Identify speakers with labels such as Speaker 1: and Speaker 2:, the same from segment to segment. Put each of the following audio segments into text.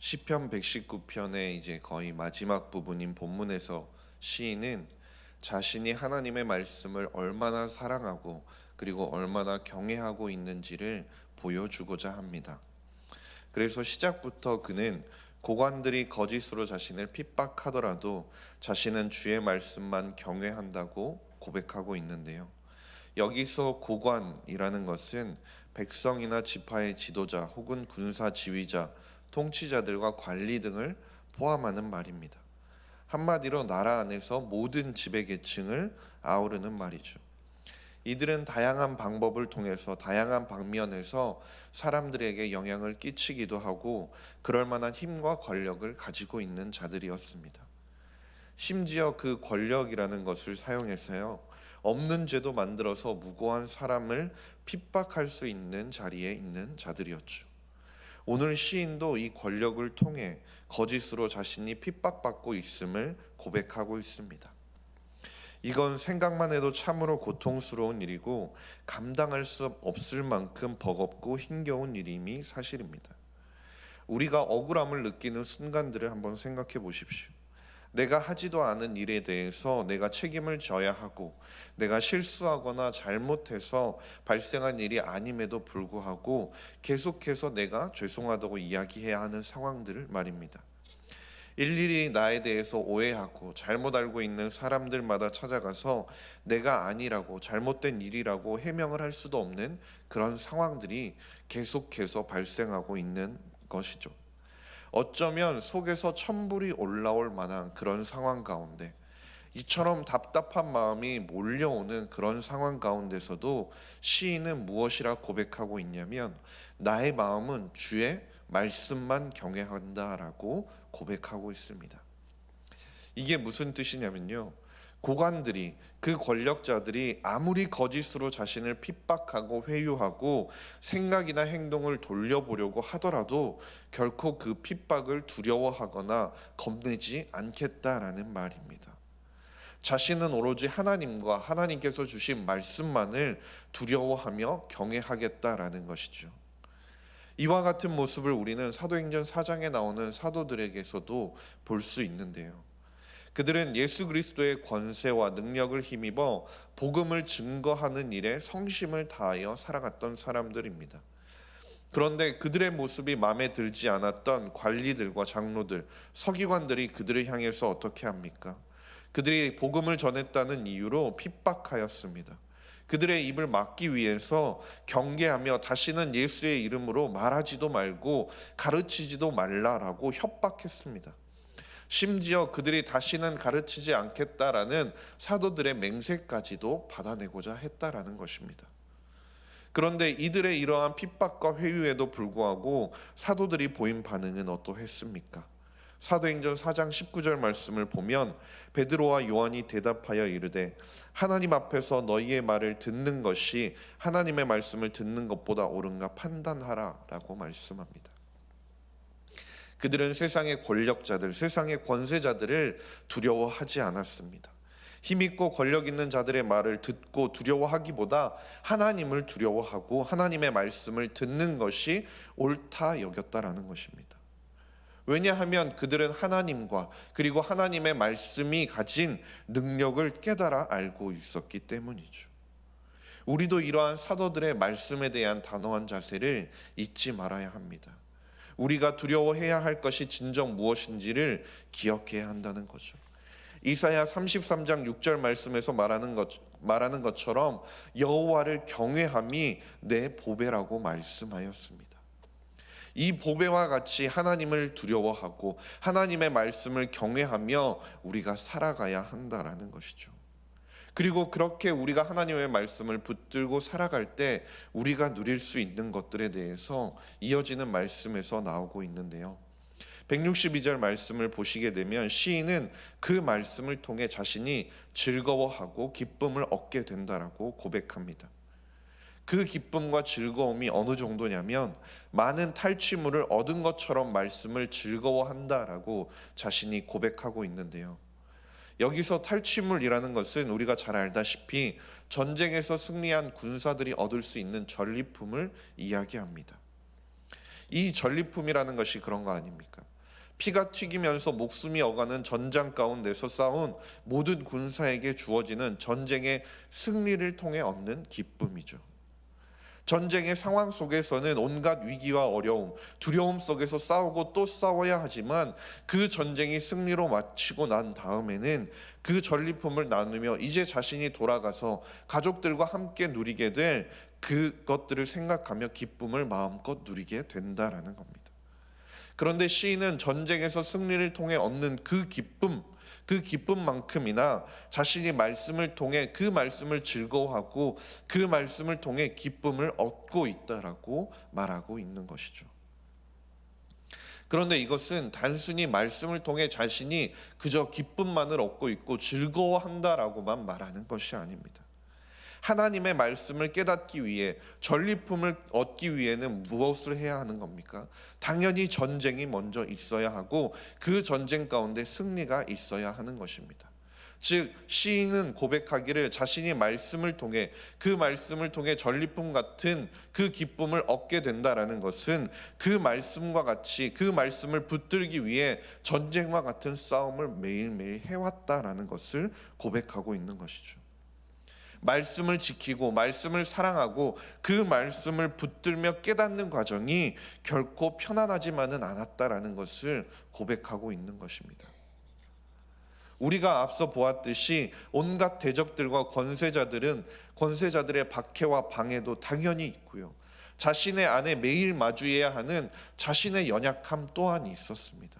Speaker 1: 시편 119편의 이제 거의 마지막 부분인 본문에서 시인은 자신이 하나님의 말씀을 얼마나 사랑하고 그리고 얼마나 경외하고 있는지를 보여주고자 합니다. 그래서 시작부터 그는 고관들이 거짓으로 자신을 핍박하더라도 자신은 주의 말씀만 경외한다고 고백하고 있는데요. 여기서 고관이라는 것은 백성이나 지파의 지도자 혹은 군사 지휘자, 통치자들과 관리 등을 포함하는 말입니다. 한마디로 나라 안에서 모든 지배 계층을 아우르는 말이죠. 이들은 다양한 방법을 통해서 다양한 방면에서 사람들에게 영향을 끼치기도 하고 그럴 만한 힘과 권력을 가지고 있는 자들이었습니다. 심지어 그 권력이라는 것을 사용해서요, 없는 죄도 만들어서 무고한 사람을 핍박할 수 있는 자리에 있는 자들이었죠. 오늘 시인도 이 권력을 통해 거짓으로 자신이 핍박받고 있음을 고백하고 있습니다. 이건 생각만 해도 참으로 고통스러운 일이고 감당할 수 없을 만큼 버겁고 힘겨운 일임이 사실입니다. 우리가 억울함을 느끼는 순간들을 한번 생각해 보십시오. 내가 하지도 않은 일에 대해서 내가 책임을 져야 하고 내가 실수하거나 잘못해서 발생한 일이 아님에도 불구하고 계속해서 내가 죄송하다고 이야기해야 하는 상황들을 말입니다. 일일이 나에 대해서 오해하고 잘못 알고 있는 사람들마다 찾아가서 내가 아니라고 잘못된 일이라고 해명을 할 수도 없는 그런 상황들이 계속해서 발생하고 있는 것이죠. 어쩌면 속에서 천불이 올라올 만한 그런 상황 가운데 이처럼 답답한 마음이 몰려오는 그런 상황 가운데서도 시인은 무엇이라 고백하고 있냐면 나의 마음은 주의 말씀만 경외한다라고 고백하고 있습니다. 이게 무슨 뜻이냐면요, 고관들이, 그 권력자들이 아무리 거짓으로 자신을 핍박하고 회유하고 생각이나 행동을 돌려보려고 하더라도 결코 그 핍박을 두려워하거나 겁내지 않겠다라는 말입니다. 자신은 오로지 하나님과 하나님께서 주신 말씀만을 두려워하며 경외하겠다라는 것이죠. 이와 같은 모습을 우리는 사도행전 4장에 나오는 사도들에게서도 볼 수 있는데요. 그들은 예수 그리스도의 권세와 능력을 힘입어 복음을 증거하는 일에 성심을 다하여 살아갔던 사람들입니다. 그런데 그들의 모습이 마음에 들지 않았던 관리들과 장로들, 서기관들이 그들을 향해서 어떻게 합니까? 그들이 복음을 전했다는 이유로 핍박하였습니다. 그들의 입을 막기 위해서 경계하며 다시는 예수의 이름으로 말하지도 말고 가르치지도 말라라고 협박했습니다. 심지어 그들이 다시는 가르치지 않겠다라는 사도들의 맹세까지도 받아내고자 했다라는 것입니다. 그런데 이들의 이러한 핍박과 회유에도 불구하고 사도들이 보인 반응은 어떠했습니까? 사도행전 4장 19절 말씀을 보면 베드로와 요한이 대답하여 이르되 하나님 앞에서 너희의 말을 듣는 것이 하나님의 말씀을 듣는 것보다 옳은가 판단하라라고 말씀합니다. 그들은 세상의 권력자들, 세상의 권세자들을 두려워하지 않았습니다. 힘있고 권력 있는 자들의 말을 듣고 두려워하기보다 하나님을 두려워하고 하나님의 말씀을 듣는 것이 옳다 여겼다라는 것입니다. 왜냐하면 그들은 하나님과 그리고 하나님의 말씀이 가진 능력을 깨달아 알고 있었기 때문이죠. 우리도 이러한 사도들의 말씀에 대한 단호한 자세를 잊지 말아야 합니다. 우리가 두려워해야 할 것이 진정 무엇인지를 기억해야 한다는 거죠. 이사야 33장 6절 말씀에서 말하는 것처럼 여호와를 경외함이 내 보배라고 말씀하였습니다. 이 보배와 같이 하나님을 두려워하고 하나님의 말씀을 경외하며 우리가 살아가야 한다라는 것이죠. 그리고 그렇게 우리가 하나님의 말씀을 붙들고 살아갈 때 우리가 누릴 수 있는 것들에 대해서 이어지는 말씀에서 나오고 있는데요. 162절 말씀을 보시게 되면 시인은 그 말씀을 통해 자신이 즐거워하고 기쁨을 얻게 된다라고 고백합니다. 그 기쁨과 즐거움이 어느 정도냐면 많은 탈취물을 얻은 것처럼 말씀을 즐거워한다라고 자신이 고백하고 있는데요. 여기서 탈취물이라는 것은 우리가 잘 알다시피 전쟁에서 승리한 군사들이 얻을 수 있는 전리품을 이야기합니다. 이 전리품이라는 것이 그런 거 아닙니까? 피가 튀기면서 목숨이 어가는 전장 가운데서 싸운 모든 군사에게 주어지는 전쟁의 승리를 통해 얻는 기쁨이죠. 전쟁의 상황 속에서는 온갖 위기와 어려움, 두려움 속에서 싸우고 또 싸워야 하지만 그 전쟁이 승리로 마치고 난 다음에는 그 전리품을 나누며 이제 자신이 돌아가서 가족들과 함께 누리게 될 그것들을 생각하며 기쁨을 마음껏 누리게 된다라는 겁니다. 그런데 시인은 전쟁에서 승리를 통해 얻는 그 기쁨만큼이나 자신이 말씀을 통해 그 말씀을 즐거워하고 그 말씀을 통해 기쁨을 얻고 있다라고 말하고 있는 것이죠. 그런데 이것은 단순히 말씀을 통해 자신이 그저 기쁨만을 얻고 있고 즐거워한다라고만 말하는 것이 아닙니다. 하나님의 말씀을 깨닫기 위해 전리품을 얻기 위해는 무엇을 해야 하는 겁니까? 당연히 전쟁이 먼저 있어야 하고 그 전쟁 가운데 승리가 있어야 하는 것입니다. 즉 시인은 고백하기를 자신이 말씀을 통해 그 말씀을 통해 전리품 같은 그 기쁨을 얻게 된다라는 것은 그 말씀과 같이 그 말씀을 붙들기 위해 전쟁과 같은 싸움을 매일매일 해왔다라는 것을 고백하고 있는 것이죠. 말씀을 지키고 말씀을 사랑하고 그 말씀을 붙들며 깨닫는 과정이 결코 편안하지만은 않았다라는 것을 고백하고 있는 것입니다. 우리가 앞서 보았듯이 온갖 대적들과 권세자들의 박해와 방해도 당연히 있고요. 자신의 안에 매일 마주해야 하는 자신의 연약함 또한 있었습니다.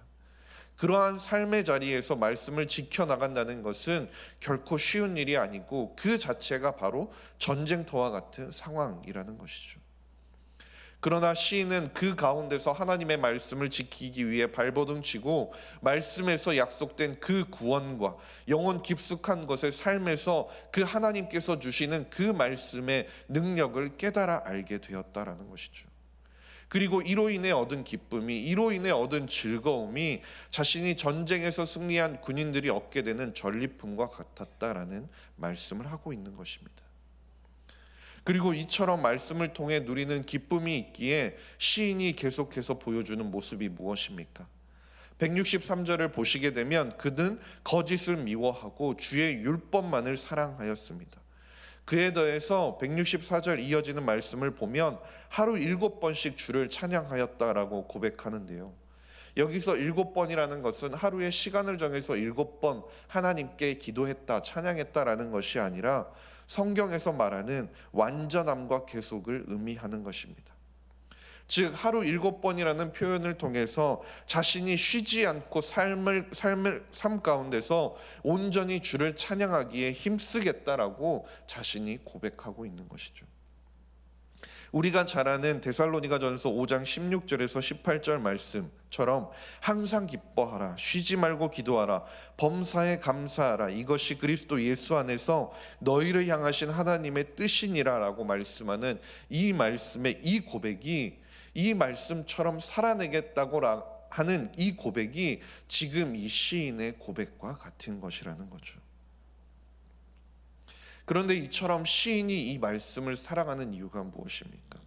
Speaker 1: 그러한 삶의 자리에서 말씀을 지켜나간다는 것은 결코 쉬운 일이 아니고 그 자체가 바로 전쟁터와 같은 상황이라는 것이죠. 그러나 시인은 그 가운데서 하나님의 말씀을 지키기 위해 발버둥치고 말씀에서 약속된 그 구원과 영혼 깊숙한 것의 삶에서 그 하나님께서 주시는 그 말씀의 능력을 깨달아 알게 되었다라는 것이죠. 그리고 이로 인해 얻은 기쁨이, 이로 인해 얻은 즐거움이 자신이 전쟁에서 승리한 군인들이 얻게 되는 전리품과 같았다라는 말씀을 하고 있는 것입니다. 그리고 이처럼 말씀을 통해 누리는 기쁨이 있기에 시인이 계속해서 보여주는 모습이 무엇입니까? 163절을 보시게 되면 그는 거짓을 미워하고 주의 율법만을 사랑하였습니다. 그에 더해서 164절 이어지는 말씀을 보면 하루 7번씩 주를 찬양하였다라고 고백하는데요. 여기서 7번이라는 것은 하루에 시간을 정해서 7번 하나님께 기도했다, 찬양했다라는 것이 아니라 성경에서 말하는 완전함과 계속을 의미하는 것입니다. 즉 하루 7번이라는 표현을 통해서 자신이 쉬지 않고 삶 가운데서 온전히 주를 찬양하기에 힘쓰겠다라고 자신이 고백하고 있는 것이죠. 우리가 잘 아는 데살로니가전서 5장 16절에서 18절 말씀처럼 항상 기뻐하라, 쉬지 말고 기도하라, 범사에 감사하라, 이것이 그리스도 예수 안에서 너희를 향하신 하나님의 뜻이니라라고 말씀하는 이 말씀의 이 고백이 이 말씀처럼 살아내겠다고 하는 이 고백이 지금 이 시인의 고백과 같은 것이라는 거죠. 그런데 이처럼 시인이 이 말씀을 사랑하는 이유가 무엇입니까?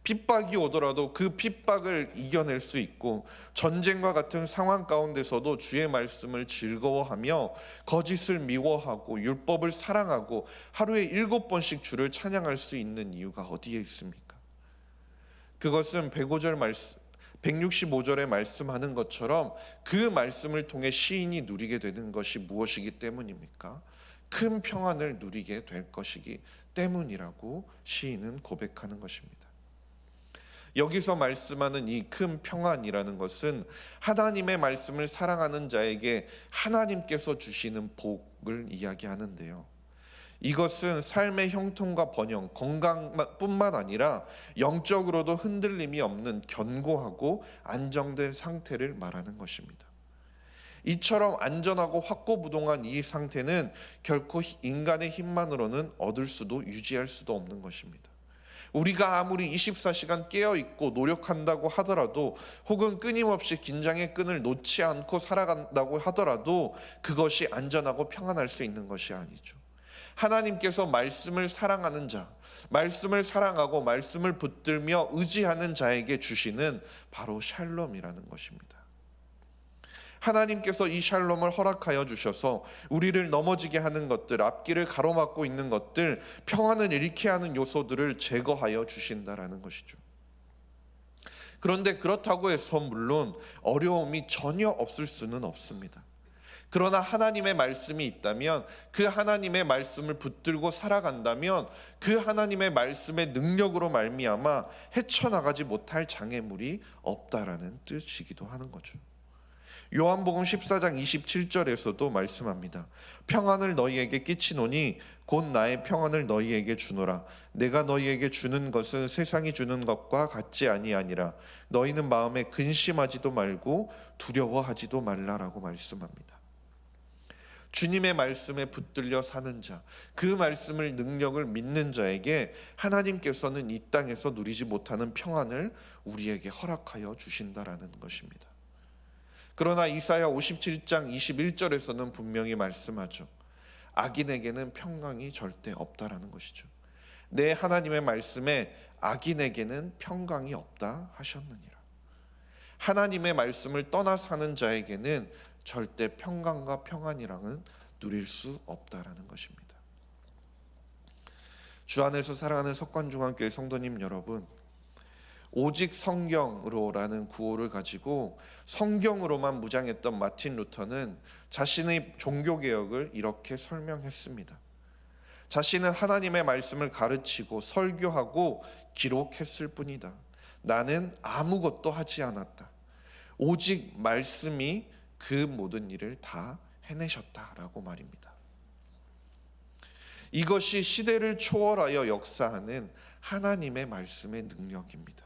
Speaker 1: 핍박이 오더라도 그 핍박을 이겨낼 수 있고 전쟁과 같은 상황 가운데서도 주의 말씀을 즐거워하며 거짓을 미워하고 율법을 사랑하고 하루에 7번씩 주를 찬양할 수 있는 이유가 어디에 있습니까? 그것은 165절에 말씀하는 것처럼 그 말씀을 통해 시인이 누리게 되는 것이 무엇이기 때문입니까? 큰 평안을 누리게 될 것이기 때문이라고 시인은 고백하는 것입니다. 여기서 말씀하는 이 큰 평안이라는 것은 하나님의 말씀을 사랑하는 자에게 하나님께서 주시는 복을 이야기하는데요. 이것은 삶의 형통과 번영, 건강뿐만 아니라 영적으로도 흔들림이 없는 견고하고 안정된 상태를 말하는 것입니다. 이처럼 안전하고 확고부동한 이 상태는 결코 인간의 힘만으로는 얻을 수도 유지할 수도 없는 것입니다. 우리가 아무리 24시간 깨어있고 노력한다고 하더라도 혹은 끊임없이 긴장의 끈을 놓지 않고 살아간다고 하더라도 그것이 안전하고 평안할 수 있는 것이 아니죠. 하나님께서 말씀을 사랑하는 자, 말씀을 사랑하고 말씀을 붙들며 의지하는 자에게 주시는 바로 샬롬이라는 것입니다. 하나님께서 이 샬롬을 허락하여 주셔서 우리를 넘어지게 하는 것들, 앞길을 가로막고 있는 것들, 평안을 잃게 하는 요소들을 제거하여 주신다라는 것이죠. 그런데 그렇다고 해서 물론 어려움이 전혀 없을 수는 없습니다. 그러나 하나님의 말씀이 있다면, 그 하나님의 말씀을 붙들고 살아간다면 그 하나님의 말씀의 능력으로 말미암아 헤쳐나가지 못할 장애물이 없다라는 뜻이기도 하는 거죠. 요한복음 14장 27절에서도 말씀합니다. 평안을 너희에게 끼치노니 곧 나의 평안을 너희에게 주노라. 내가 너희에게 주는 것은 세상이 주는 것과 같지 아니하니라. 너희는 마음에 근심하지도 말고 두려워하지도 말라라고 말씀합니다. 주님의 말씀에 붙들려 사는 자, 그 말씀을 능력을 믿는 자에게 하나님께서는 이 땅에서 누리지 못하는 평안을 우리에게 허락하여 주신다라는 것입니다. 그러나 이사야 57장 21절에서는 분명히 말씀하죠. 악인에게는 평강이 절대 없다라는 것이죠. 내 하나님의 말씀에 악인에게는 평강이 없다 하셨느니라. 하나님의 말씀을 떠나 사는 자에게는 절대 평강과 평안이랑은 누릴 수 없다라는 것입니다. 주 안에서 사랑하는 석관중앙교회 성도님 여러분, 오직 성경으로라는 구호를 가지고 성경으로만 무장했던 마틴 루터는 자신의 종교개혁을 이렇게 설명했습니다. 자신은 하나님의 말씀을 가르치고 설교하고 기록했을 뿐이다. 나는 아무것도 하지 않았다. 오직 말씀이 그 모든 일을 다 해내셨다라고 말입니다. 이것이 시대를 초월하여 역사하는 하나님의 말씀의 능력입니다.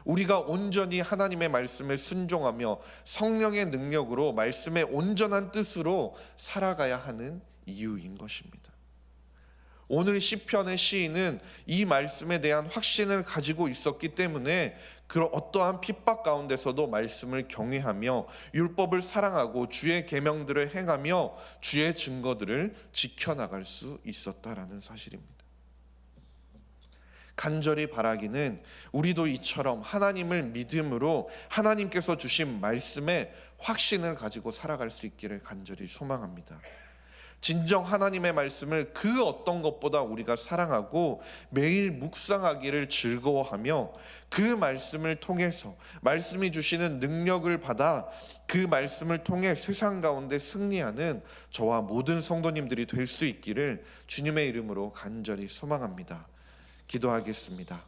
Speaker 1: 우리가 온전히 하나님의 말씀에 순종하며 성령의 능력으로 말씀의 온전한 뜻으로 살아가야 하는 이유인 것입니다. 오늘 시편의 시인은 이 말씀에 대한 확신을 가지고 있었기 때문에 그런 어떠한 핍박 가운데서도 말씀을 경외하며 율법을 사랑하고 주의 계명들을 행하며 주의 증거들을 지켜나갈 수 있었다라는 사실입니다. 간절히 바라기는 우리도 이처럼 하나님을 믿음으로 하나님께서 주신 말씀에 확신을 가지고 살아갈 수 있기를 간절히 소망합니다. 진정 하나님의 말씀을 그 어떤 것보다 우리가 사랑하고 매일 묵상하기를 즐거워하며 그 말씀을 통해서 말씀이 주시는 능력을 받아 그 말씀을 통해 세상 가운데 승리하는 저와 모든 성도님들이 될 수 있기를 주님의 이름으로 간절히 소망합니다. 기도하겠습니다.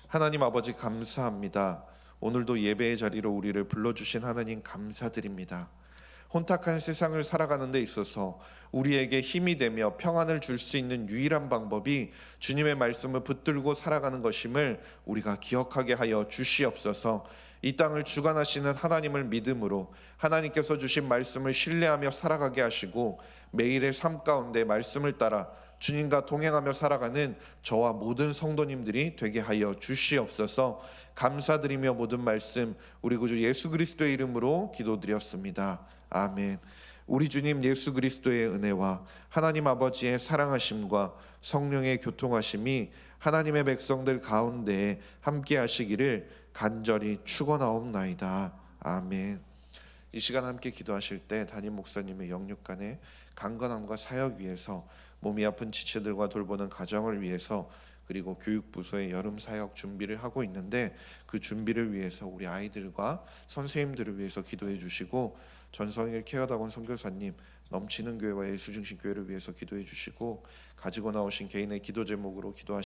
Speaker 1: 하나님 아버지 감사합니다. 오늘도 예배의 자리로 우리를 불러주신 하나님 감사드립니다. 혼탁한 세상을 살아가는 데 있어서 우리에게 힘이 되며 평안을 줄 수 있는 유일한 방법이 주님의 말씀을 붙들고 살아가는 것임을 우리가 기억하게 하여 주시옵소서. 이 땅을 주관하시는 하나님을 믿음으로 하나님께서 주신 말씀을 신뢰하며 살아가게 하시고 매일의 삶 가운데 말씀을 따라 주님과 동행하며 살아가는 저와 모든 성도님들이 되게 하여 주시옵소서. 감사드리며 모든 말씀 우리 구주 예수 그리스도의 이름으로 기도드렸습니다. 아멘. 우리 주님 예수 그리스도의 은혜와 하나님 아버지의 사랑하심과 성령의 교통하심이 하나님의 백성들 가운데 함께 하시기를 간절히 축원하옵나이다. 아멘. 이 시간 함께 기도하실 때 담임 목사님의 영육간의 강건함과 사역 위해서, 몸이 아픈 지체들과 돌보는 가정을 위해서, 그리고 교육부서의 여름 사역 준비를 하고 있는데 그 준비를 위해서 우리 아이들과 선생님들을 위해서 기도해 주시고, 전성일 케어다곤 선교사님 넘치는 교회와 예수중심 교회를 위해서 기도해 주시고, 가지고 나오신 개인의 기도 제목으로 기도하시고